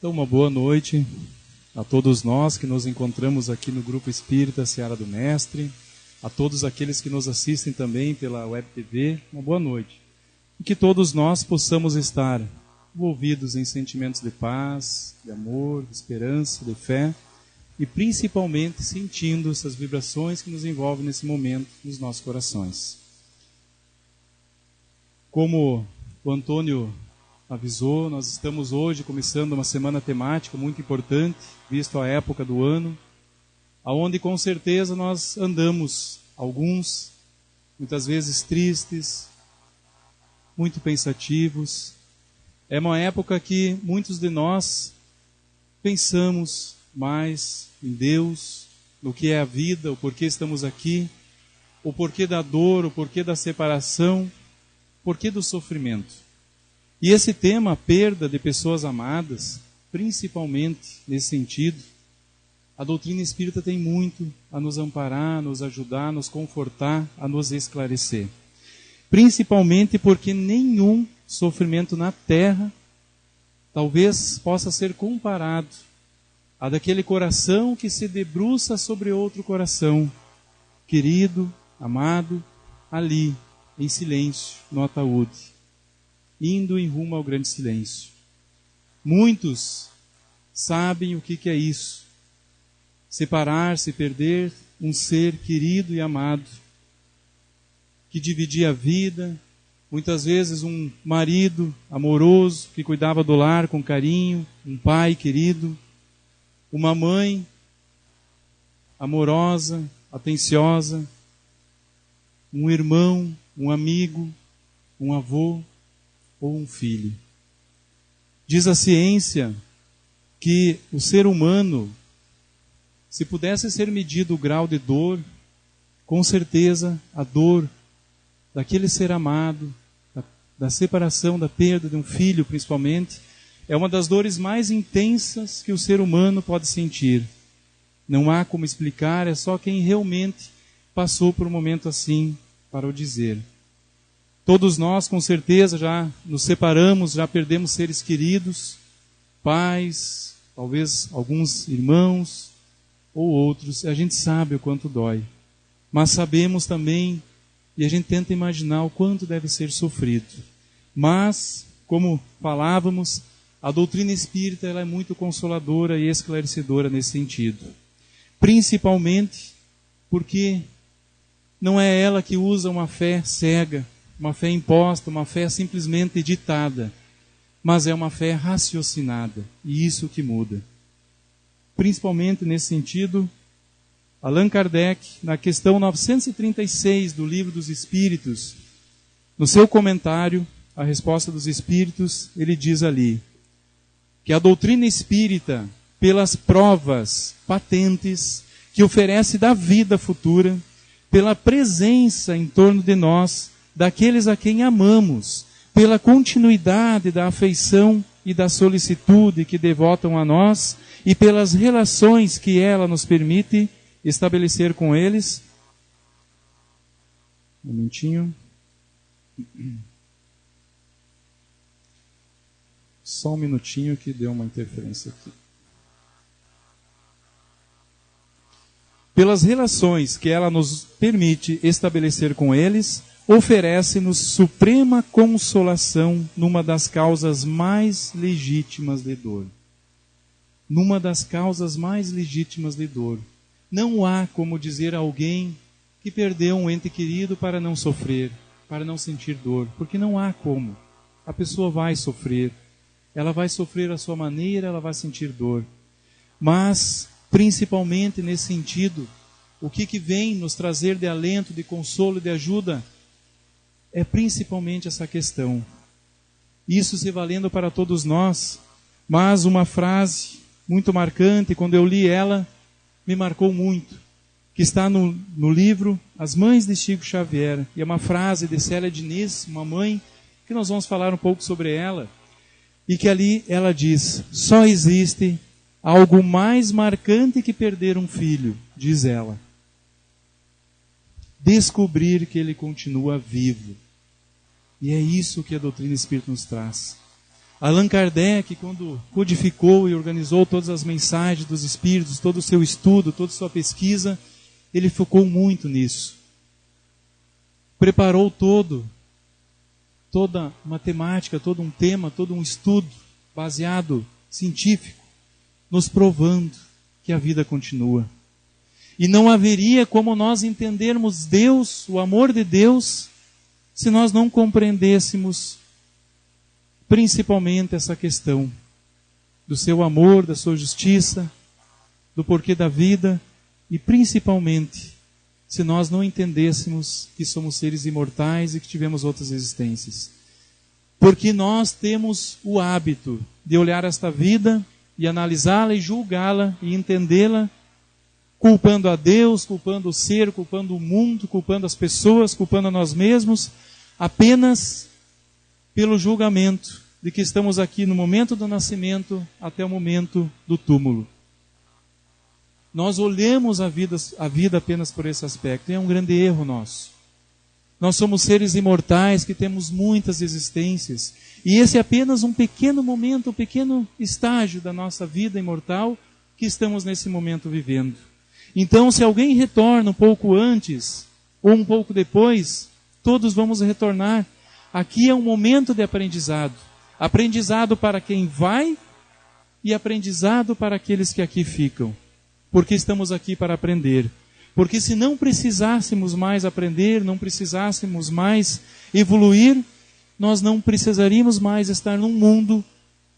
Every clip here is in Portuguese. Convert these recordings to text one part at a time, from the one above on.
Então, uma boa noite a todos nós que nos encontramos aqui no Grupo Espírita Seara do Mestre, a todos aqueles que nos assistem também pela Web TV, uma boa noite. E que todos nós possamos estar envolvidos em sentimentos de paz, de amor, de esperança, de fé, e principalmente sentindo essas vibrações que nos envolvem nesse momento nos nossos corações. Como o Antônio avisou, nós estamos hoje começando uma semana temática muito importante, visto a época do ano, aonde com certeza nós andamos, alguns, muitas vezes tristes, muito pensativos. É uma época que muitos de nós pensamos mais em Deus, no que é a vida, o porquê estamos aqui, o porquê da dor, o porquê da separação, o porquê do sofrimento. E esse tema, a perda de pessoas amadas, principalmente nesse sentido, a doutrina espírita tem muito a nos amparar, a nos ajudar, a nos confortar, a nos esclarecer. Principalmente porque nenhum sofrimento na terra talvez possa ser comparado a daquele coração que se debruça sobre outro coração, querido, amado, ali, em silêncio, no ataúde, indo em rumo ao grande silêncio. Muitos sabem o que é isso. Separar-se, perder um ser querido e amado, que dividia a vida, muitas vezes um marido amoroso, que cuidava do lar com carinho, um pai querido, uma mãe amorosa, atenciosa, um irmão, um amigo, um avô, ou um filho. Diz a ciência que o ser humano, se pudesse ser medido o grau de dor, com certeza a dor daquele ser amado, da separação, da perda de um filho principalmente, é uma das dores mais intensas que o ser humano pode sentir. Não há como explicar, é só quem realmente passou por um momento assim para o dizer. Todos nós, com certeza, já nos separamos, já perdemos seres queridos, pais, talvez alguns irmãos ou outros. A gente sabe o quanto dói. Mas sabemos também, e a gente tenta imaginar o quanto deve ser sofrido. Mas, como falávamos, a doutrina espírita ela é muito consoladora e esclarecedora nesse sentido. Principalmente porque não é ela que usa uma fé cega, uma fé imposta, uma fé simplesmente ditada, mas é uma fé raciocinada, e isso que muda. Principalmente nesse sentido, Allan Kardec, na questão 936 do Livro dos Espíritos, no seu comentário, a Resposta dos Espíritos, ele diz ali, que a doutrina espírita, pelas provas patentes que oferece da vida futura, pela presença em torno de nós, daqueles a quem amamos, pela continuidade da afeição e da solicitude que devotam a nós e pelas relações que ela nos permite estabelecer com eles. Um momentinho. Só um minutinho que deu uma interferência aqui. Pelas relações que ela nos permite estabelecer com eles, oferece-nos suprema consolação numa das causas mais legítimas de dor. Numa das causas mais legítimas de dor. Não há como dizer a alguém que perdeu um ente querido para não sofrer, para não sentir dor, porque não há como. A pessoa vai sofrer, ela vai sofrer à sua maneira, ela vai sentir dor. Mas, principalmente nesse sentido, o que vem nos trazer de alento, de consolo e de ajuda é principalmente essa questão. Isso se valendo para todos nós, mas uma frase muito marcante, quando eu li ela, me marcou muito, que está no livro As Mães de Chico Xavier, e é uma frase de Célia Diniz, uma mãe, que nós vamos falar um pouco sobre ela, e que ali ela diz, só existe algo mais marcante que perder um filho, diz ela. Descobrir que ele continua vivo. E é isso que a doutrina espírita nos traz. Allan Kardec, quando codificou e organizou todas as mensagens dos Espíritos, todo o seu estudo, toda a sua pesquisa, ele focou muito nisso. Preparou toda uma temática, todo um tema, todo um estudo baseado, científico, nos provando que a vida continua. E não haveria como nós entendermos Deus, o amor de Deus, se nós não compreendêssemos principalmente essa questão do seu amor, da sua justiça, do porquê da vida e principalmente se nós não entendêssemos que somos seres imortais e que tivemos outras existências. Porque nós temos o hábito de olhar esta vida e analisá-la e julgá-la e entendê-la culpando a Deus, culpando o ser, culpando o mundo, culpando as pessoas, culpando a nós mesmos, apenas pelo julgamento de que estamos aqui no momento do nascimento até o momento do túmulo. Nós olhamos a vida apenas por esse aspecto, e é um grande erro nosso. Nós somos seres imortais que temos muitas existências, e esse é apenas um pequeno momento, um pequeno estágio da nossa vida imortal que estamos nesse momento vivendo. Então, se alguém retorna um pouco antes ou um pouco depois, todos vamos retornar. Aqui é um momento de aprendizado. Aprendizado para quem vai e aprendizado para aqueles que aqui ficam. Porque estamos aqui para aprender. Porque se não precisássemos mais aprender, não precisássemos mais evoluir, nós não precisaríamos mais estar num mundo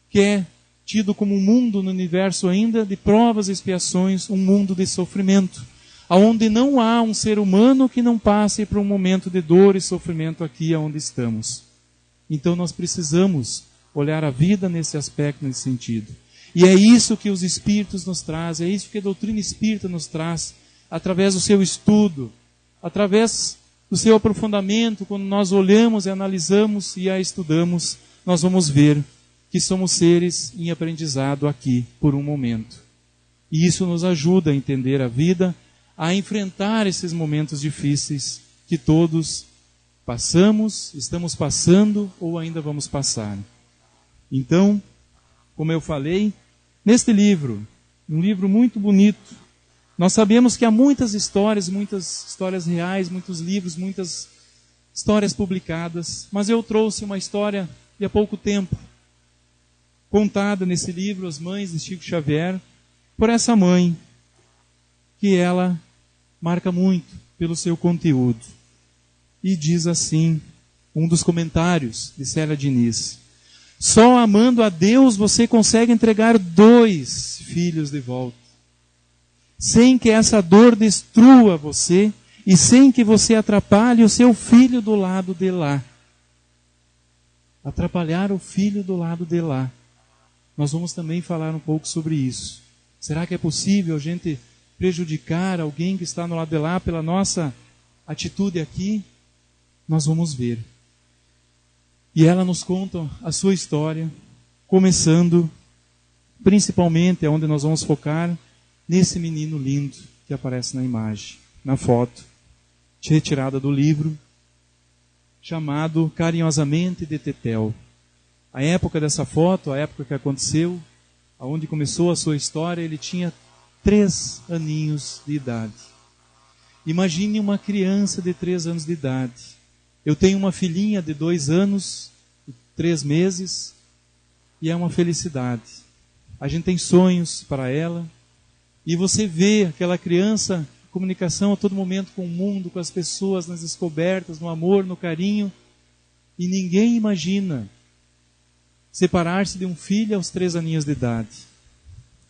que é tido como um mundo no universo ainda de provas e expiações, um mundo de sofrimento, onde não há um ser humano que não passe por um momento de dor e sofrimento aqui onde estamos. Então nós precisamos olhar a vida nesse aspecto, nesse sentido. E é isso que os Espíritos nos trazem, é isso que a doutrina espírita nos traz, através do seu estudo, através do seu aprofundamento, quando nós olhamos e analisamos e a estudamos, nós vamos ver que somos seres em aprendizado aqui, por um momento. E isso nos ajuda a entender a vida, a enfrentar esses momentos difíceis que todos passamos, estamos passando ou ainda vamos passar. Então, como eu falei, neste livro, um livro muito bonito, nós sabemos que há muitas histórias reais, muitos livros, muitas histórias publicadas, mas eu trouxe uma história de há pouco tempo, contada nesse livro, As Mães de Chico Xavier, por essa mãe, que ela marca muito pelo seu conteúdo. E diz assim, um dos comentários de Célia Diniz: só amando a Deus você consegue entregar 2 filhos de volta, sem que essa dor destrua você e sem que você atrapalhe o seu filho do lado de lá. Atrapalhar o filho do lado de lá. Nós vamos também falar um pouco sobre isso. Será que é possível a gente prejudicar alguém que está no lado de lá pela nossa atitude aqui? Nós vamos ver. E ela nos conta a sua história, começando principalmente onde nós vamos focar, nesse menino lindo que aparece na imagem, na foto, retirada do livro, chamado carinhosamente de Tetel. A época dessa foto, a época que aconteceu, aonde começou a sua história, ele tinha 3 aninhos de idade. Imagine uma criança de 3 anos de idade. Eu tenho uma filhinha de 2 anos e 3 meses, e é uma felicidade. A gente tem sonhos para ela, e você vê aquela criança em comunicação a todo momento com o mundo, com as pessoas, nas descobertas, no amor, no carinho, e ninguém imagina separar-se de um filho aos 3 aninhos de idade.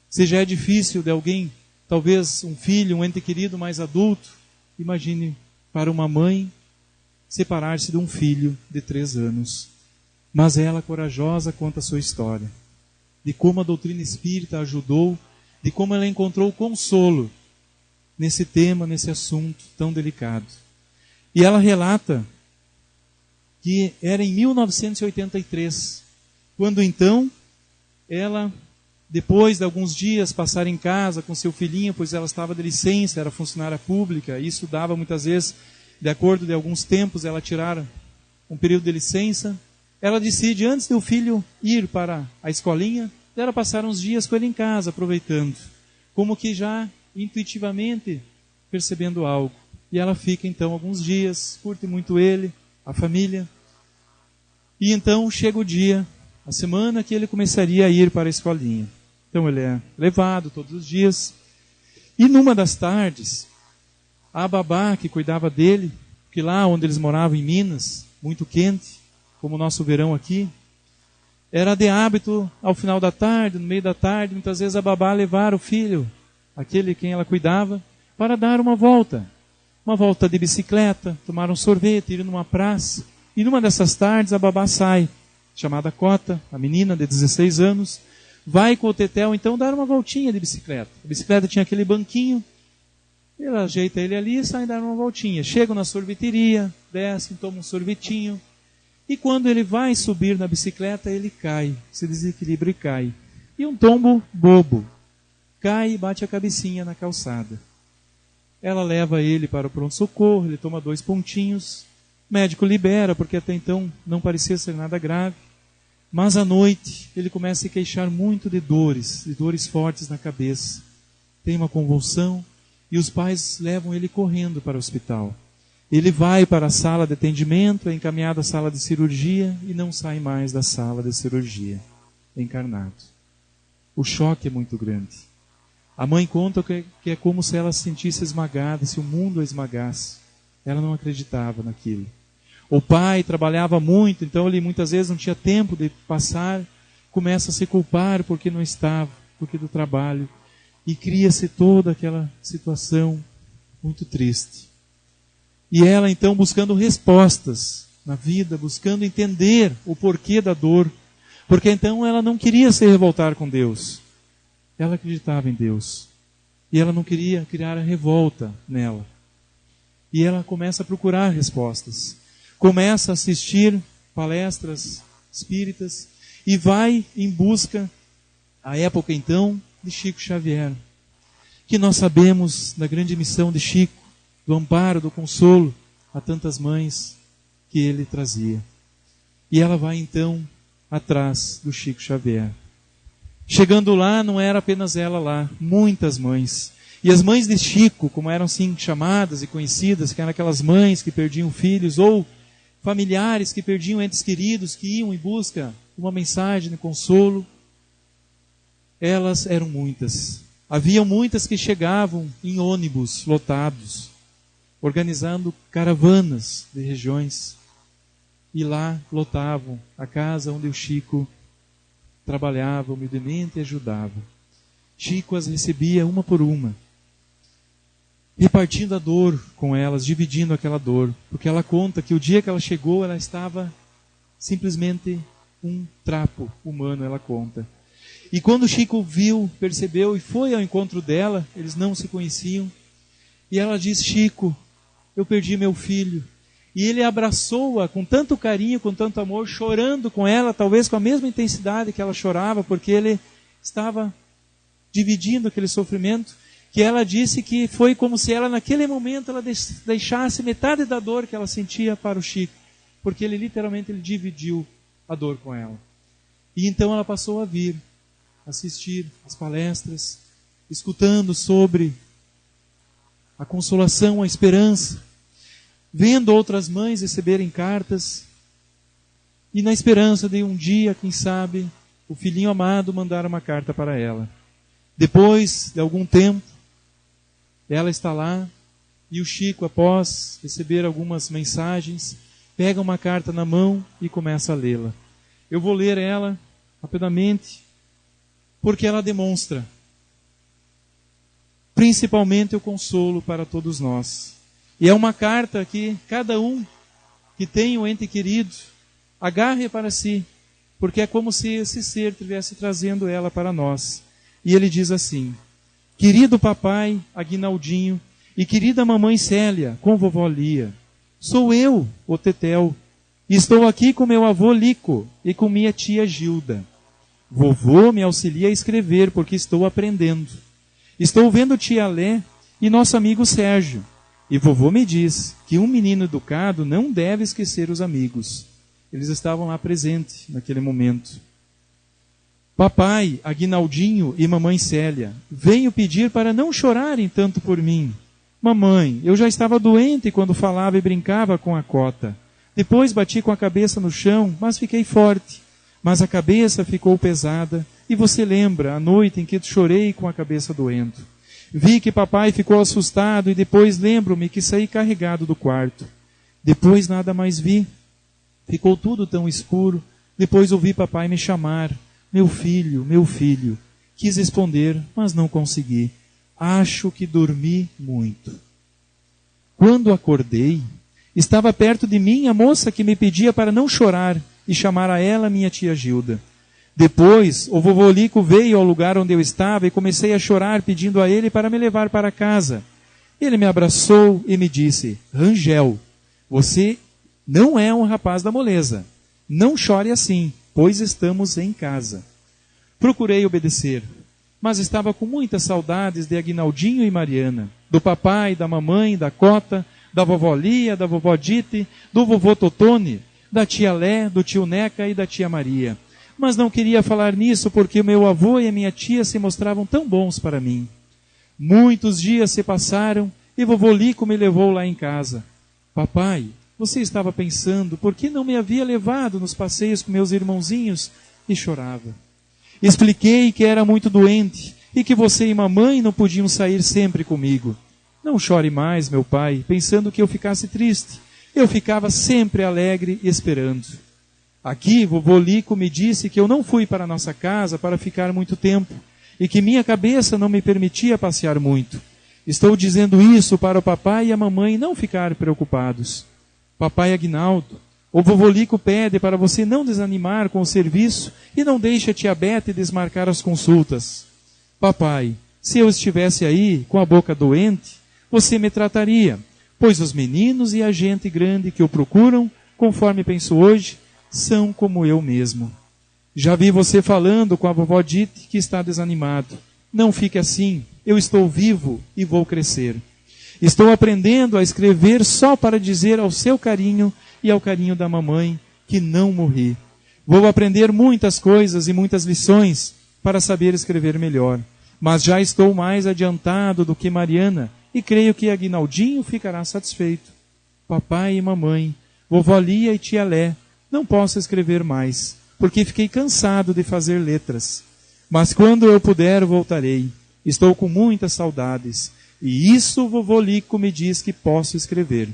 Se já é difícil de alguém, talvez um filho, um ente querido mais adulto, imagine para uma mãe separar-se de um filho de 3 anos. Mas ela, corajosa, conta a sua história, de como a doutrina espírita ajudou, de como ela encontrou consolo nesse tema, nesse assunto tão delicado. E ela relata que era em 1983, quando então ela, depois de alguns dias passar em casa com seu filhinho, pois ela estava de licença, era funcionária pública, e isso dava muitas vezes, de acordo de alguns tempos, ela tirar um período de licença, ela decide, antes do filho ir para a escolinha, ela passar uns dias com ele em casa, aproveitando, como que já intuitivamente percebendo algo. E ela fica então alguns dias, curte muito ele, a família. E então chega o dia, a semana que ele começaria a ir para a escolinha. Então ele é levado todos os dias. E numa das tardes, a babá que cuidava dele, que lá onde eles moravam em Minas, muito quente, como o nosso verão aqui, era de hábito, ao final da tarde, no meio da tarde, muitas vezes a babá levar o filho, aquele quem ela cuidava, para dar uma volta de bicicleta, tomar um sorvete, ir numa praça. E numa dessas tardes a babá sai, chamada Cota, a menina de 16 anos, vai com o Tetel então dar uma voltinha de bicicleta. A bicicleta tinha aquele banquinho, ela ajeita ele ali e sai dar uma voltinha. Chegam na sorveteria, descem, tomam um sorvetinho. E quando ele vai subir na bicicleta, ele cai, se desequilibra e cai. E um tombo bobo. Cai e bate a cabecinha na calçada. Ela leva ele para o pronto-socorro, ele toma 2 pontinhos. O médico libera, porque até então não parecia ser nada grave. Mas à noite, ele começa a se queixar muito de dores fortes na cabeça. Tem uma convulsão e os pais levam ele correndo para o hospital. Ele vai para a sala de atendimento, é encaminhado à sala de cirurgia e não sai mais da sala de cirurgia, encarnado. O choque é muito grande. A mãe conta que é como se ela se sentisse esmagada, se o mundo a esmagasse. Ela não acreditava naquilo. O pai trabalhava muito, então ele muitas vezes não tinha tempo de passar, começa a se culpar porque não estava, porque do trabalho, e cria-se toda aquela situação muito triste. E ela então buscando respostas na vida, buscando entender o porquê da dor, porque então ela não queria se revoltar com Deus. Ela acreditava em Deus. E ela não queria criar a revolta nela. E ela começa a procurar respostas. Começa a assistir palestras espíritas e vai em busca, à época então, de Chico Xavier. Que nós sabemos da grande missão de Chico, do amparo, do consolo a tantas mães que ele trazia. E ela vai então atrás do Chico Xavier. Chegando lá, não era apenas ela lá, muitas mães. E as mães de Chico, como eram assim chamadas e conhecidas, que eram aquelas mães que perdiam filhos, ou familiares que perdiam entes queridos, que iam em busca de uma mensagem de consolo, elas eram muitas. Havia muitas que chegavam em ônibus lotados, organizando caravanas de regiões, e lá lotavam a casa onde o Chico trabalhava humildemente e ajudava. Chico as recebia uma por uma, repartindo a dor com elas, dividindo aquela dor, porque ela conta que o dia que ela chegou, ela estava simplesmente um trapo humano, ela conta. E quando o Chico viu, percebeu e foi ao encontro dela, eles não se conheciam, e ela disse: Chico, eu perdi meu filho. E ele abraçou-a com tanto carinho, com tanto amor, chorando com ela, talvez com a mesma intensidade que ela chorava, porque ele estava dividindo aquele sofrimento, que ela disse que foi como se ela, naquele momento, ela deixasse metade da dor que ela sentia para o Chico, porque ele literalmente dividiu a dor com ela. E então ela passou a vir, assistir às palestras, escutando sobre a consolação, a esperança, vendo outras mães receberem cartas, e na esperança de um dia, quem sabe, o filhinho amado mandar uma carta para ela. Depois de algum tempo, ela está lá, e o Chico, após receber algumas mensagens, pega uma carta na mão e começa a lê-la. Eu vou ler ela rapidamente, porque ela demonstra principalmente o consolo para todos nós. E é uma carta que cada um que tem um ente querido agarre para si, porque é como se esse ser estivesse trazendo ela para nós. E ele diz assim: querido papai Aguinaldinho e querida mamãe Célia com vovó Lia, sou eu, o Tetel, e estou aqui com meu avô Lico e com minha tia Gilda. Vovô me auxilia a escrever porque estou aprendendo. Estou vendo tia Lé e nosso amigo Sérgio. E vovô me diz que um menino educado não deve esquecer os amigos. Eles estavam lá presentes naquele momento. Papai, Aguinaldinho e mamãe Célia, venho pedir para não chorarem tanto por mim. Mamãe, eu já estava doente quando falava e brincava com a cota. Depois bati com a cabeça no chão, mas fiquei forte. Mas a cabeça ficou pesada, e você lembra a noite em que chorei com a cabeça doendo. Vi que papai ficou assustado e depois lembro-me que saí carregado do quarto. Depois nada mais vi. Ficou tudo tão escuro. Depois ouvi papai me chamar. Meu filho, meu filho. Quis responder, mas não consegui. Acho que dormi muito. Quando acordei, estava perto de mim a moça que me pedia para não chorar e chamar a ela minha tia Gilda. Depois, o vovô Lico veio ao lugar onde eu estava e comecei a chorar pedindo a ele para me levar para casa. Ele me abraçou e me disse, Rangel, você não é um rapaz da moleza. Não chore assim, pois estamos em casa. Procurei obedecer, mas estava com muitas saudades de Aguinaldinho e Mariana, do papai, da mamãe, da Cota, da vovó Lia, da vovó Dite, do vovô Totone, da tia Lé, do tio Neca e da tia Maria. Mas não queria falar nisso porque o meu avô e a minha tia se mostravam tão bons para mim. Muitos dias se passaram e vovô Lico me levou lá em casa. Papai, você estava pensando por que não me havia levado nos passeios com meus irmãozinhos? E chorava. Expliquei que era muito doente e que você e mamãe não podiam sair sempre comigo. Não chore mais, meu pai, pensando que eu ficasse triste. Eu ficava sempre alegre e esperando. Aqui, vovô Lico me disse que eu não fui para nossa casa para ficar muito tempo e que minha cabeça não me permitia passear muito. Estou dizendo isso para o papai e a mamãe não ficarem preocupados. Papai Aguinaldo, o vovô Lico pede para você não desanimar com o serviço e não deixe a tia Bete desmarcar as consultas. Papai, se eu estivesse aí com a boca doente, você me trataria, pois os meninos e a gente grande que o procuram, conforme penso hoje, são como eu mesmo. Já vi você falando com a vovó Dite que está desanimado. Não fique assim, eu estou vivo e vou crescer. Estou aprendendo a escrever só para dizer ao seu carinho e ao carinho da mamãe que não morri. Vou aprender muitas coisas e muitas lições para saber escrever melhor. Mas já estou mais adiantado do que Mariana e creio que Aguinaldinho ficará satisfeito. Papai e mamãe, vovó Lia e tia Lé, não posso escrever mais, porque fiquei cansado de fazer letras. Mas quando eu puder, voltarei. Estou com muitas saudades. E isso o vovô Lico me diz que posso escrever.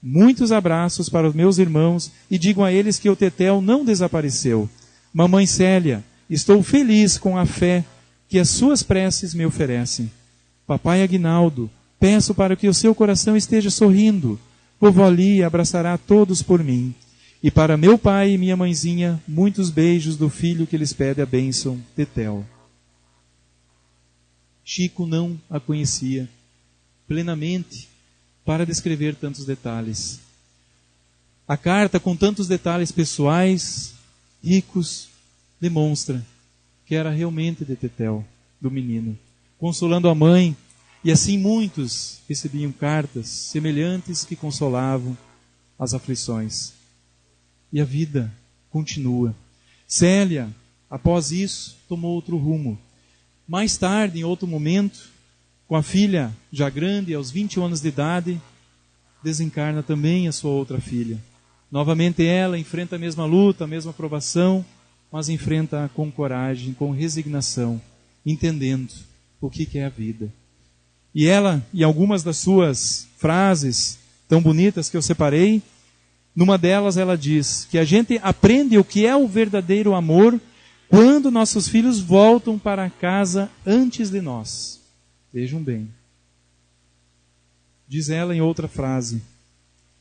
Muitos abraços para os meus irmãos e digo a eles que o Tetel não desapareceu. Mamãe Célia, estou feliz com a fé que as suas preces me oferecem. Papai Aguinaldo, peço para que o seu coração esteja sorrindo. Vovó Lia abraçará todos por mim. E para meu pai e minha mãezinha, muitos beijos do filho que lhes pede a bênção, Tetel. Chico não a conhecia plenamente para descrever tantos detalhes. A carta, com tantos detalhes pessoais, ricos, demonstra que era realmente de Tetel, do menino, consolando a mãe, e assim muitos recebiam cartas semelhantes que consolavam as aflições. E a vida continua. Célia, após isso, tomou outro rumo. Mais tarde, em outro momento, com a filha já grande, aos 21 anos de idade, desencarna também a sua outra filha. Novamente ela enfrenta a mesma luta, a mesma provação, mas enfrenta com coragem, com resignação, entendendo o que é a vida. E ela, em algumas das suas frases tão bonitas que eu separei, numa delas ela diz que a gente aprende o que é o verdadeiro amor quando nossos filhos voltam para casa antes de nós. Vejam bem. Diz ela em outra frase: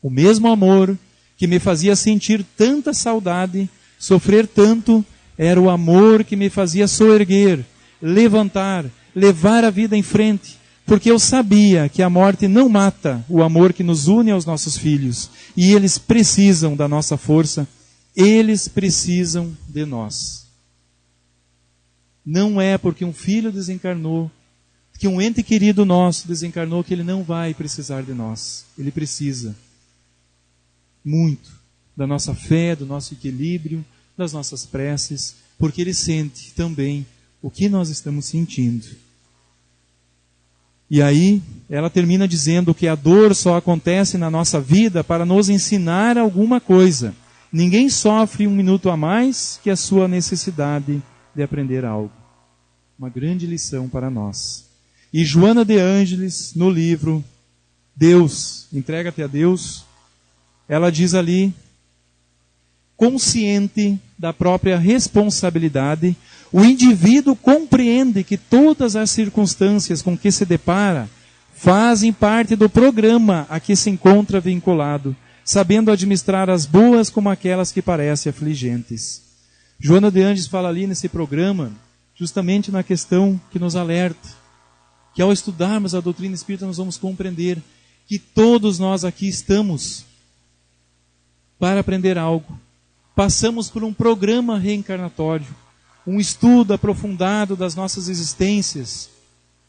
o mesmo amor que me fazia sentir tanta saudade, sofrer tanto, era o amor que me fazia soerguer, levantar, levar a vida em frente, porque eu sabia que a morte não mata o amor que nos une aos nossos filhos, e eles precisam da nossa força, eles precisam de nós. Não é porque um filho desencarnou, que um ente querido nosso desencarnou, que ele não vai precisar de nós. Ele precisa. Muito. da nossa fé, do nosso equilíbrio, das nossas preces, porque Ele sente também o que nós estamos sentindo. E aí, ela termina dizendo que a dor só acontece na nossa vida para nos ensinar alguma coisa. Ninguém sofre um minuto a mais que a sua necessidade de aprender algo. Uma grande lição para nós. E Joana de Ângeles, no livro Deus, Entrega-te a Deus, ela diz ali: consciente da própria responsabilidade, o indivíduo compreende que todas as circunstâncias com que se depara fazem parte do programa a que se encontra vinculado, sabendo administrar as boas como aquelas que parecem afligentes. Joana de Ângeles fala ali nesse programa, justamente na questão que nos alerta, que ao estudarmos a doutrina espírita nós vamos compreender que todos nós aqui estamos para aprender algo. Passamos por um programa reencarnatório, um estudo aprofundado das nossas existências,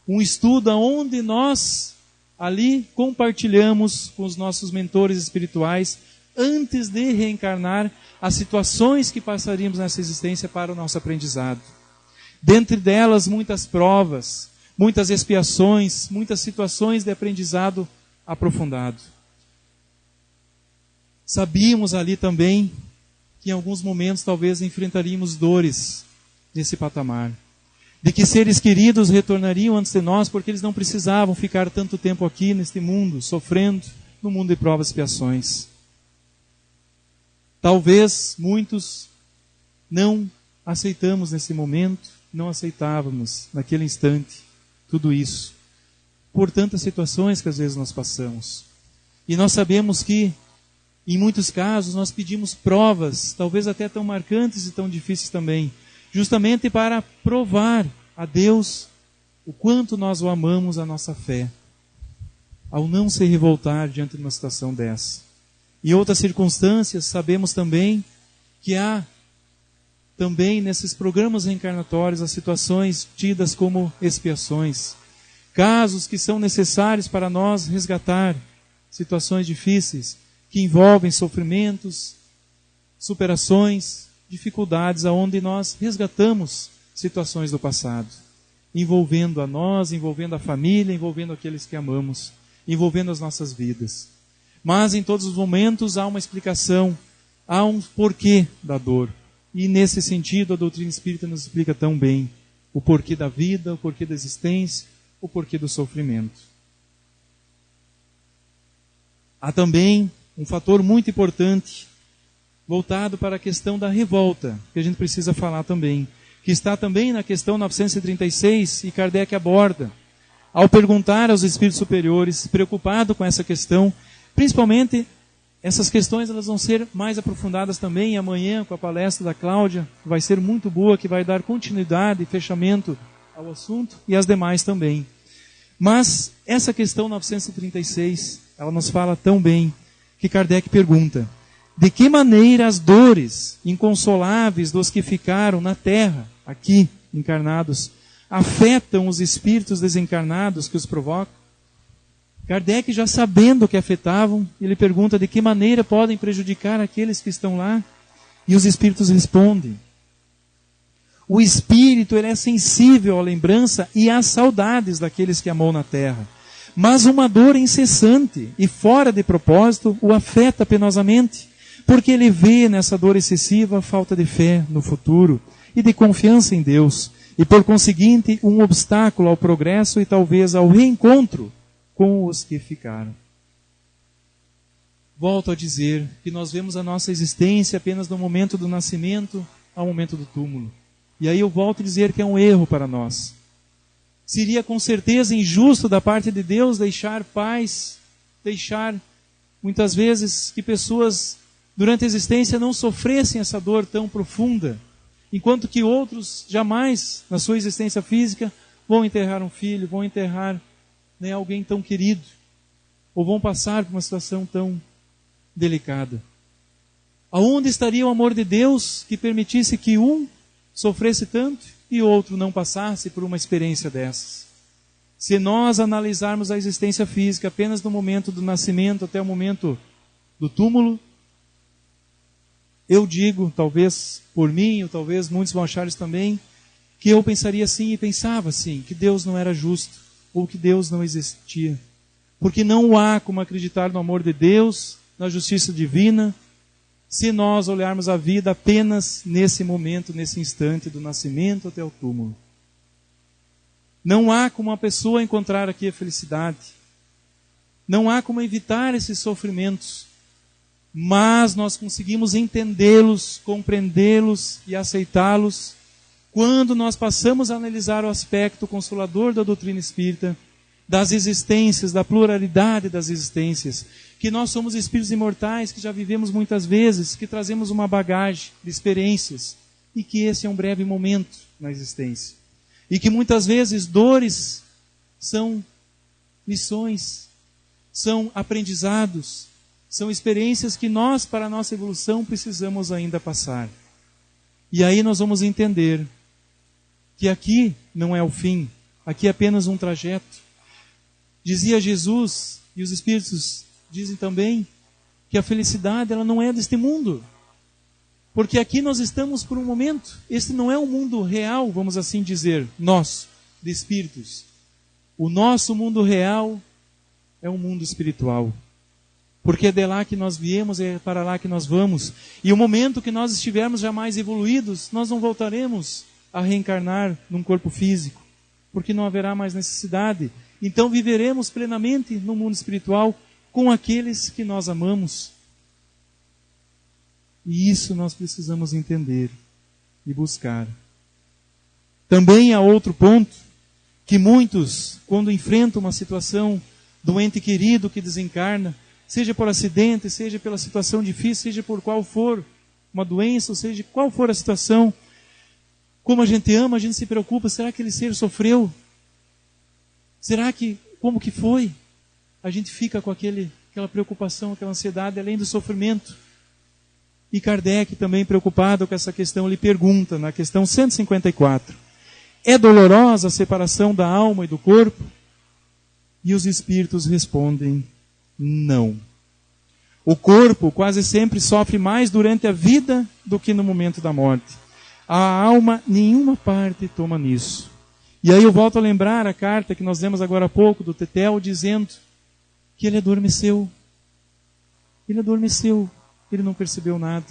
um estudo onde nós ali compartilhamos com os nossos mentores espirituais, antes de reencarnar, as situações que passaríamos nessa existência para o nosso aprendizado. Dentre delas, muitas provas, muitas expiações, muitas situações de aprendizado aprofundado. Sabíamos ali também que em alguns momentos talvez enfrentaríamos dores nesse patamar. De que seres queridos retornariam antes de nós porque eles não precisavam ficar tanto tempo aqui neste mundo, sofrendo no mundo de provas e expiações. Talvez muitos não aceitamos nesse momento, não aceitávamos naquele instante tudo isso, por tantas situações que às vezes nós passamos. E nós sabemos que em muitos casos nós pedimos provas, talvez até tão marcantes e tão difíceis também, justamente para provar a Deus o quanto nós o amamos, a nossa fé, ao não se revoltar diante de uma situação dessa. Em outras circunstâncias, sabemos também que há também nesses programas reencarnatórios as situações tidas como expiações, casos que são necessários para nós resgatar situações difíceis, que envolvem sofrimentos, superações, dificuldades, aonde nós resgatamos situações do passado, envolvendo a nós, envolvendo a família, envolvendo aqueles que amamos, envolvendo as nossas vidas. Mas em todos os momentos há uma explicação, há um porquê da dor. E nesse sentido a doutrina espírita nos explica tão bem o porquê da vida, o porquê da existência, o porquê do sofrimento. Há também um fator muito importante voltado para a questão da revolta, que a gente precisa falar também, que está também na questão 936, e Kardec aborda, ao perguntar aos espíritos superiores, preocupado com essa questão, principalmente essas questões elas vão ser mais aprofundadas também amanhã com a palestra da Cláudia, que vai ser muito boa, que vai dar continuidade e fechamento ao assunto, e as demais também. Mas essa questão 936, ela nos fala tão bem, que Kardec pergunta: de que maneira as dores inconsoláveis dos que ficaram na terra, aqui encarnados, afetam os espíritos desencarnados que os provocam? Kardec, já sabendo que afetavam, ele pergunta de que maneira podem prejudicar aqueles que estão lá, e os espíritos respondem: o espírito ele é sensível à lembrança e às saudades daqueles que amou na terra. Mas uma dor incessante e fora de propósito o afeta penosamente, porque ele vê nessa dor excessiva a falta de fé no futuro e de confiança em Deus, e por conseguinte um obstáculo ao progresso e talvez ao reencontro com os que ficaram. Volto a dizer que nós vemos a nossa existência apenas no momento do nascimento ao momento do túmulo. E aí eu volto a dizer que é um erro para nós. Seria com certeza injusto da parte de Deus deixar pais, deixar muitas vezes que pessoas durante a existência não sofressem essa dor tão profunda, enquanto que outros jamais, na sua existência física, vão enterrar um filho, vão enterrar alguém tão querido, ou vão passar por uma situação tão delicada. Aonde estaria o amor de Deus que permitisse que um sofresse tanto e outro não passasse por uma experiência dessas? Se nós analisarmos a existência física apenas no momento do nascimento até o momento do túmulo, Eu digo, talvez por mim, ou talvez muitos vão achar isso também, que eu pensaria assim e pensava assim, que Deus não era justo, ou que Deus não existia. Porque não há como acreditar no amor de Deus, na justiça divina, se nós olharmos a vida apenas nesse momento, nesse instante do nascimento até o túmulo. Não há como a pessoa encontrar aqui a felicidade. Não há como evitar esses sofrimentos. Mas nós conseguimos entendê-los, compreendê-los e aceitá-los quando nós passamos a analisar o aspecto consolador da doutrina espírita, das existências, da pluralidade das existências, que nós somos espíritos imortais, que já vivemos muitas vezes, que trazemos uma bagagem de experiências, e que esse é um breve momento na existência. E que muitas vezes dores são lições, são aprendizados, são experiências que nós, para a nossa evolução, precisamos ainda passar. E aí nós vamos entender que aqui não é o fim, aqui é apenas um trajeto. Dizia Jesus, e os Espíritos dizem também, que a felicidade ela não é deste mundo. Porque aqui nós estamos por um momento. Este não é um mundo real, vamos assim dizer, nosso, de espíritos. O nosso mundo real é um mundo espiritual. Porque é de lá que nós viemos, é para lá que nós vamos. E o momento que nós estivermos já mais evoluídos, nós não voltaremos a reencarnar num corpo físico. Porque não haverá mais necessidade. Então viveremos plenamente no mundo espiritual com aqueles que nós amamos. E isso nós precisamos entender e buscar. Também há outro ponto, que muitos, quando enfrentam uma situação do ente querido que desencarna, seja por acidente, seja pela situação difícil, seja por qual for uma doença, ou seja, qual for a situação, como a gente ama, a gente se preocupa, será que aquele ser sofreu? Será que, como que foi? A gente fica com aquela preocupação, aquela ansiedade, além do sofrimento. E Kardec, também preocupado com essa questão, ele pergunta, na questão 154, é dolorosa a separação da alma e do corpo? E os espíritos respondem, não. O corpo quase sempre sofre mais durante a vida do que no momento da morte. A alma, nenhuma parte toma nisso. E aí eu volto a lembrar a carta que nós lemos agora há pouco, do Tetel, dizendo que ele adormeceu. Ele adormeceu. Ele não percebeu nada.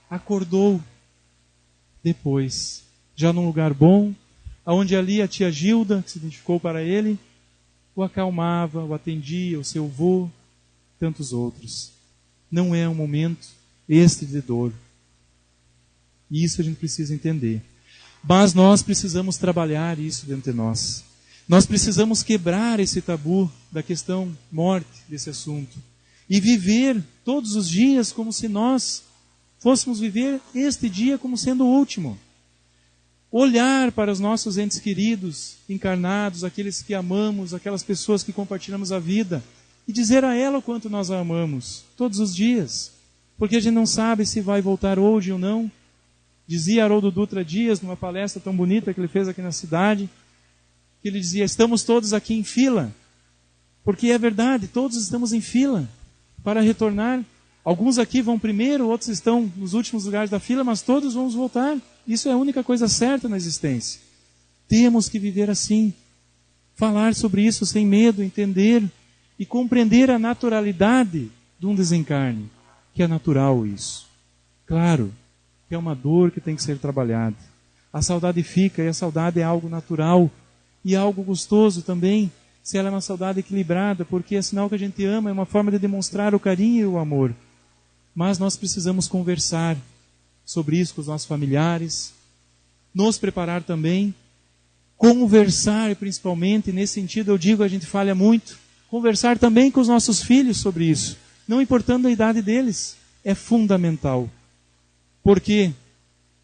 Acordou depois, já num lugar bom, onde ali a tia Gilda, que se identificou para ele, o acalmava, o atendia, o seu avô, tantos outros. Não é um momento este de dor. E isso a gente precisa entender. Mas nós precisamos trabalhar isso dentro de nós. Nós precisamos quebrar esse tabu da questão morte, desse assunto. E viver todos os dias como se nós fôssemos viver este dia como sendo o último. Olhar para os nossos entes queridos, encarnados, aqueles que amamos, aquelas pessoas que compartilhamos a vida, e dizer a ela o quanto nós a amamos, todos os dias. Porque a gente não sabe se vai voltar hoje ou não. Dizia Haroldo Dutra Dias, numa palestra tão bonita que ele fez aqui na cidade, que ele dizia, estamos todos aqui em fila. Porque é verdade, todos estamos em fila para retornar. Alguns aqui vão primeiro, outros estão nos últimos lugares da fila, mas todos vamos voltar. Isso é a única coisa certa na existência. Temos que viver assim. Falar sobre isso sem medo, entender e compreender a naturalidade de um desencarne. Que é natural isso. Claro, que é uma dor que tem que ser trabalhada. A saudade fica, e a saudade é algo natural e algo gostoso também, se ela é uma saudade equilibrada, porque é sinal que a gente ama, é uma forma de demonstrar o carinho e o amor. Mas nós precisamos conversar sobre isso com os nossos familiares, nos preparar também, conversar principalmente, nesse sentido eu digo, a gente falha muito, conversar também com os nossos filhos sobre isso, não importando a idade deles, é fundamental. Porque,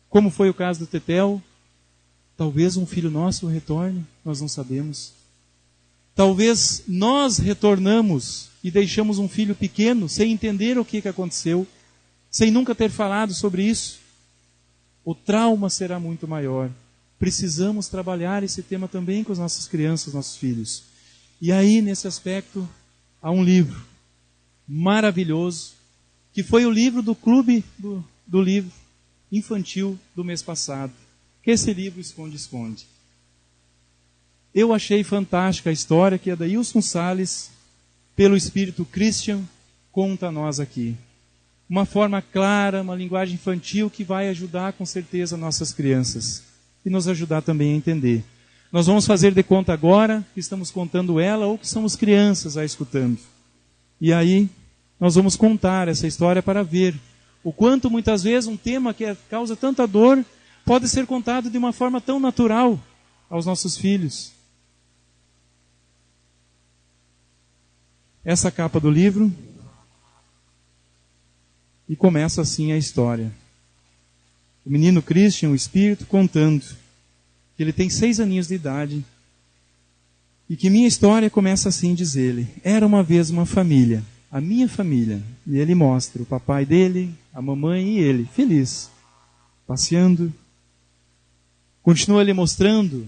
como foi o caso do Tetel, talvez um filho nosso retorne, nós não sabemos. Talvez nós retornamos e deixamos um filho pequeno sem entender o que aconteceu, sem nunca ter falado sobre isso. O trauma será muito maior. Precisamos trabalhar esse tema também com as nossas crianças, nossos filhos. E aí, nesse aspecto, há um livro maravilhoso, que foi o livro do clube do livro infantil do mês passado, que é esse livro Esconde-Esconde. Eu achei fantástica a história que a Dailson Salles, pelo Espírito Christian, conta a nós aqui. Uma forma clara, uma linguagem infantil que vai ajudar com certeza nossas crianças e nos ajudar também a entender. Nós vamos fazer de conta agora que estamos contando ela ou que somos crianças a escutando. E aí nós vamos contar essa história para ver o quanto muitas vezes um tema que causa tanta dor pode ser contado de uma forma tão natural aos nossos filhos. Essa capa do livro, e começa assim a história. O menino Christian, o espírito, contando que ele tem 6 aninhos de idade e que minha história começa assim, diz ele: era uma vez uma família, a minha família, e ele mostra o papai dele, a mamãe e ele, feliz, passeando. Continua ele mostrando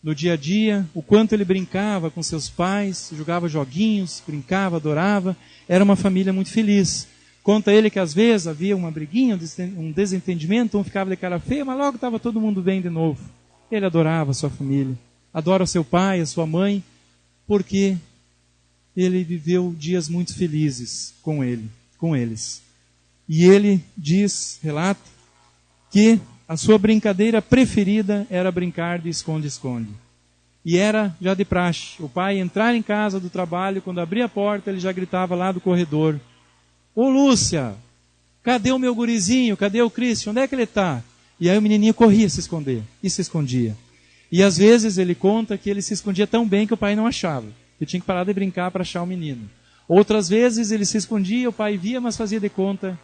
no dia a dia o quanto ele brincava com seus pais, jogava joguinhos, brincava, adorava. Era uma família muito feliz. Conta ele que às vezes havia uma briguinha, um desentendimento, um ficava de cara feia, mas logo estava todo mundo bem de novo. Ele adorava a sua família, adora o seu pai, a sua mãe, porque ele viveu dias muito felizes com eles. E ele diz, relata, que a sua brincadeira preferida era brincar de esconde-esconde. E era já de praxe. O pai entrar em casa do trabalho, quando abria a porta, ele já gritava lá do corredor: ô Lúcia, cadê o meu gurizinho? Cadê o Christian? Onde é que ele está? E aí o menininho corria se esconder. E se escondia. E às vezes ele conta que ele se escondia tão bem que o pai não achava. Que tinha que parar de brincar para achar o menino. Outras vezes ele se escondia, o pai via, mas fazia de conta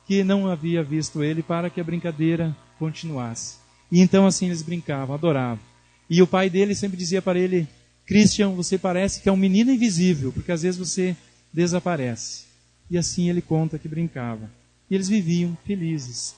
que não havia visto ele para que a brincadeira continuasse. E então assim eles brincavam, adoravam. E o pai dele sempre dizia para ele: Christian, você parece que é um menino invisível, porque às vezes você desaparece. E assim ele conta que brincava. E eles viviam felizes.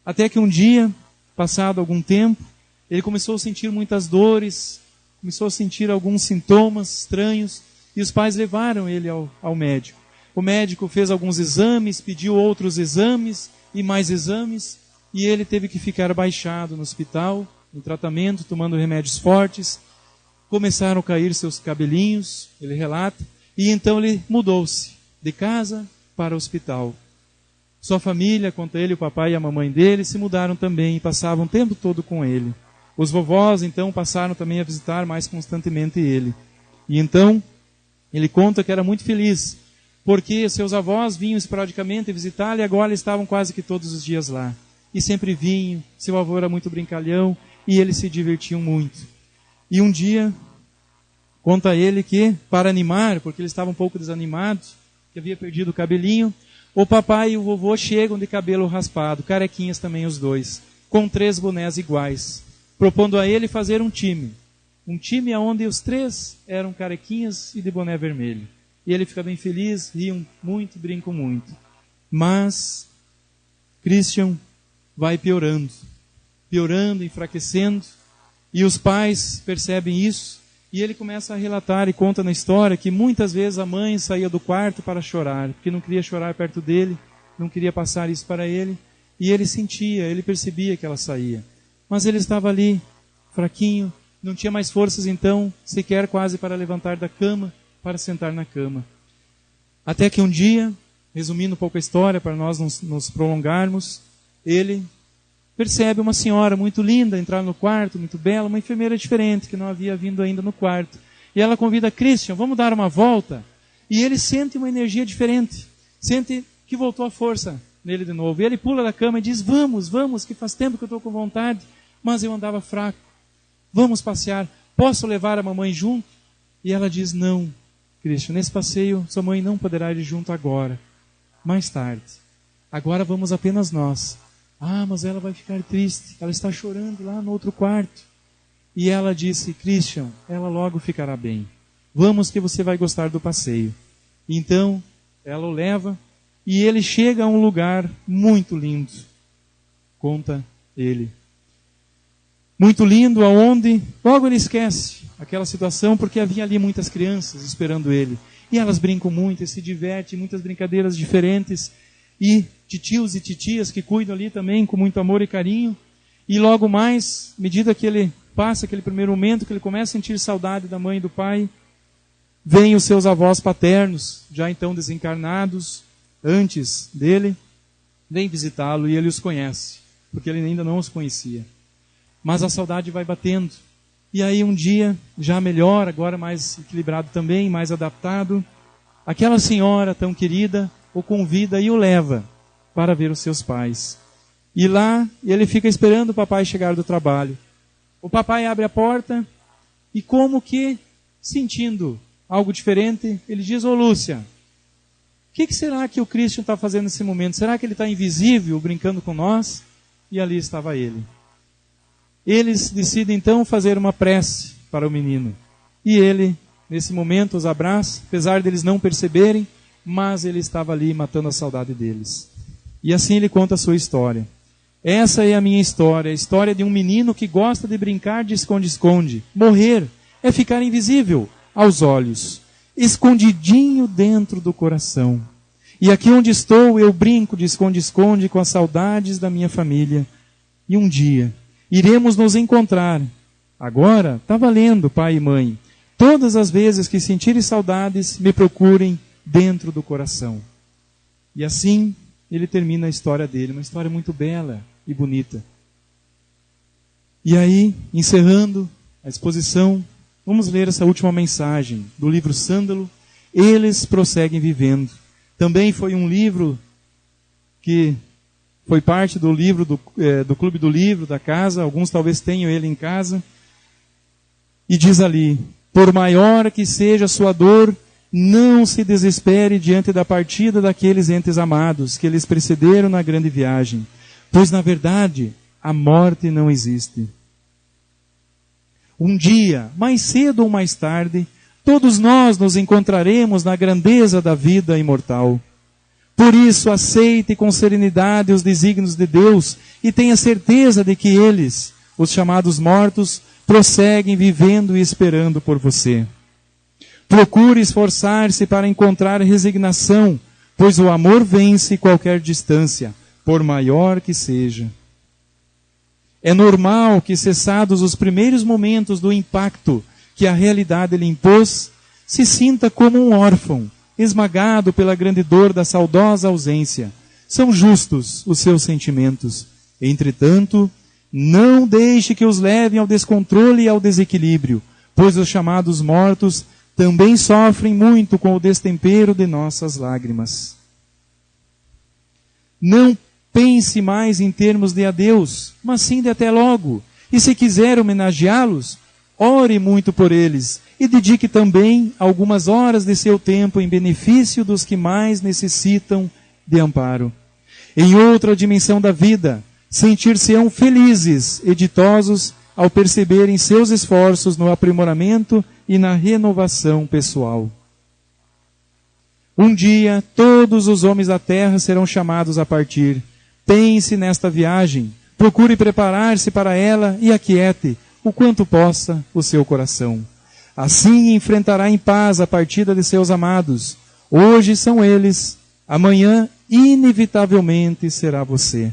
Até que um dia, passado algum tempo, ele começou a sentir muitas dores, começou a sentir alguns sintomas estranhos, e os pais levaram ele ao médico. O médico fez alguns exames, pediu outros exames e mais exames, e ele teve que ficar baixado no hospital, em tratamento, tomando remédios fortes. Começaram a cair seus cabelinhos, ele relata, e então ele mudou-se de casa para o hospital. Sua família, conta ele, o papai e a mamãe dele, se mudaram também e passavam o tempo todo com ele. Os vovós, então, passaram também a visitar mais constantemente ele. E então, ele conta que era muito feliz, porque seus avós vinham esporadicamente visitá-lo e agora estavam quase que todos os dias lá. E sempre vinham, seu avô era muito brincalhão e eles se divertiam muito. E um dia, conta ele que, para animar, porque ele estava um pouco desanimado, que havia perdido o cabelinho, o papai e o vovô chegam de cabelo raspado, carequinhas também os dois, com 3 bonés iguais, propondo a ele fazer um time onde os 3 eram carequinhas e de boné vermelho. E ele fica bem feliz, riam muito, brincam muito. Mas Christian vai piorando, enfraquecendo, e os pais percebem isso, e ele começa a relatar e conta na história que muitas vezes a mãe saía do quarto para chorar, porque não queria chorar perto dele, não queria passar isso para ele, e ele sentia, ele percebia que ela saía. Mas ele estava ali, fraquinho, não tinha mais forças então, sequer quase para levantar da cama, para sentar na cama. Até que um dia, resumindo um pouco a história, para nós nos prolongarmos, ele percebe uma senhora muito linda entrar no quarto, muito bela, uma enfermeira diferente, que não havia vindo ainda no quarto. E ela convida Christian, vamos dar uma volta? E ele sente uma energia diferente, sente que voltou a força nele de novo. E ele pula da cama e diz: vamos, que faz tempo que eu estou com vontade, mas eu andava fraco. Vamos passear, posso levar a mamãe junto? E ela diz: não, Christian, nesse passeio sua mãe não poderá ir junto agora, mais tarde. Agora vamos apenas nós. Ah, mas ela vai ficar triste, ela está chorando lá no outro quarto. E ela disse: Christian, ela logo ficará bem. Vamos que você vai gostar do passeio. Então, ela o leva e ele chega a um lugar muito lindo. Conta ele. Muito lindo, aonde logo ele esquece aquela situação, porque havia ali muitas crianças esperando ele. E elas brincam muito, e se divertem, muitas brincadeiras diferentes. e titios e titias que cuidam ali também com muito amor e carinho. E logo mais, à medida que ele passa aquele primeiro momento, que ele começa a sentir saudade da mãe e do pai, vêm os seus avós paternos, já então desencarnados, antes dele, vêm visitá-lo e ele os conhece, porque ele ainda não os conhecia. Mas a saudade vai batendo. E aí um dia, já melhor, agora mais equilibrado também, mais adaptado, aquela senhora tão querida o convida e o leva para ver os seus pais. E lá ele fica esperando o papai chegar do trabalho. O papai abre a porta e, como que sentindo algo diferente, ele diz: ô Lúcia, o que será que o Christian está fazendo nesse momento? Será que ele está invisível, brincando com nós? E ali estava ele. Eles decidem então fazer uma prece para o menino. E ele, nesse momento, os abraça, apesar deles não perceberem, mas ele estava ali matando a saudade deles. E assim ele conta a sua história. Essa é a minha história, a história de um menino que gosta de brincar de esconde-esconde. Morrer é ficar invisível aos olhos, escondidinho dentro do coração. E aqui onde estou, eu brinco de esconde-esconde com as saudades da minha família. E um dia iremos nos encontrar. Agora está valendo, pai e mãe. Todas as vezes que sentirem saudades, me procurem dentro do coração. E assim ele termina a história dele, uma história muito bela e bonita. E aí, encerrando a exposição, vamos ler essa última mensagem do livro Sândalo, Eles Prosseguem Vivendo. Também foi um livro que foi parte do livro do Clube do Livro da casa, alguns talvez tenham ele em casa. E diz ali: por maior que seja a sua dor, não se desespere diante da partida daqueles entes amados que eles precederam na grande viagem, pois na verdade a morte não existe. Um dia, mais cedo ou mais tarde, todos nós nos encontraremos na grandeza da vida imortal. Por isso, aceite com serenidade os desígnios de Deus e tenha certeza de que eles, os chamados mortos, prosseguem vivendo e esperando por você. Procure esforçar-se para encontrar resignação, pois o amor vence qualquer distância, por maior que seja. É normal que, cessados os primeiros momentos do impacto que a realidade lhe impôs, se sinta como um órfão, esmagado pela grande dor da saudosa ausência. São justos os seus sentimentos. Entretanto, não deixe que os levem ao descontrole e ao desequilíbrio, pois os chamados mortos também sofrem muito com o destempero de nossas lágrimas. Não pense mais em termos de adeus, mas sim de até logo. E se quiser homenageá-los, ore muito por eles e dedique também algumas horas de seu tempo em benefício dos que mais necessitam de amparo. Em outra dimensão da vida, sentir-se-ão felizes e ditosos ao perceberem seus esforços no aprimoramento e na renovação pessoal. Um dia, todos os homens da terra serão chamados a partir. Pense nesta viagem, procure preparar-se para ela e aquiete, o quanto possa, o seu coração. Assim enfrentará em paz a partida de seus amados. Hoje são eles, amanhã inevitavelmente será você.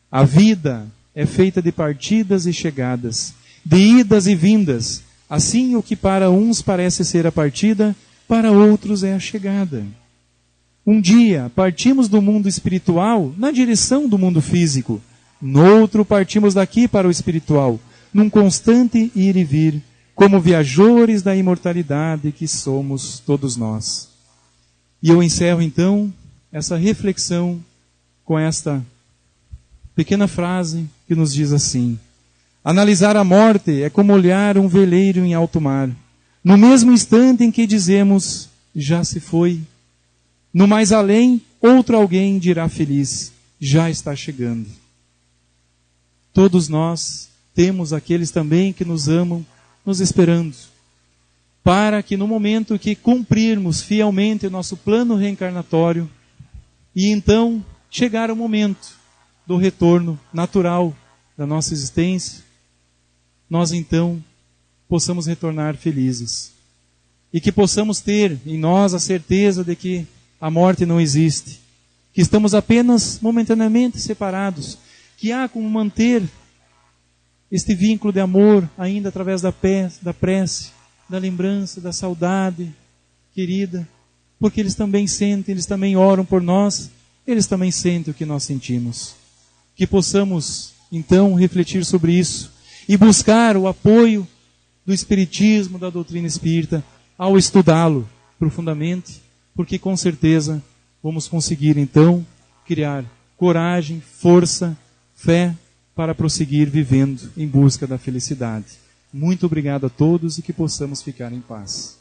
A vida é feita de partidas e chegadas, de idas e vindas. Assim, o que para uns parece ser a partida, para outros é a chegada. Um dia partimos do mundo espiritual na direção do mundo físico. Noutro partimos daqui para o espiritual, num constante ir e vir, como viajores da imortalidade que somos todos nós. E eu encerro então essa reflexão com esta pequena frase que nos diz assim: analisar a morte é como olhar um veleiro em alto mar. No mesmo instante em que dizemos, já se foi, no mais além, outro alguém dirá feliz, já está chegando. Todos nós temos aqueles também que nos amam, nos esperando, para que no momento que cumprirmos fielmente o nosso plano reencarnatório, e então chegar o momento do retorno natural da nossa existência, nós então possamos retornar felizes. E que possamos ter em nós a certeza de que a morte não existe. que estamos apenas momentaneamente separados, que há como manter este vínculo de amor ainda através da prece, da lembrança, da saudade querida, porque eles também sentem, eles também oram por nós, eles também sentem o que nós sentimos. Que possamos, então, refletir sobre isso e buscar o apoio do Espiritismo, da doutrina espírita, ao estudá-lo profundamente, porque com certeza vamos conseguir, então, criar coragem, força, fé, para prosseguir vivendo em busca da felicidade. Muito obrigado a todos e que possamos ficar em paz.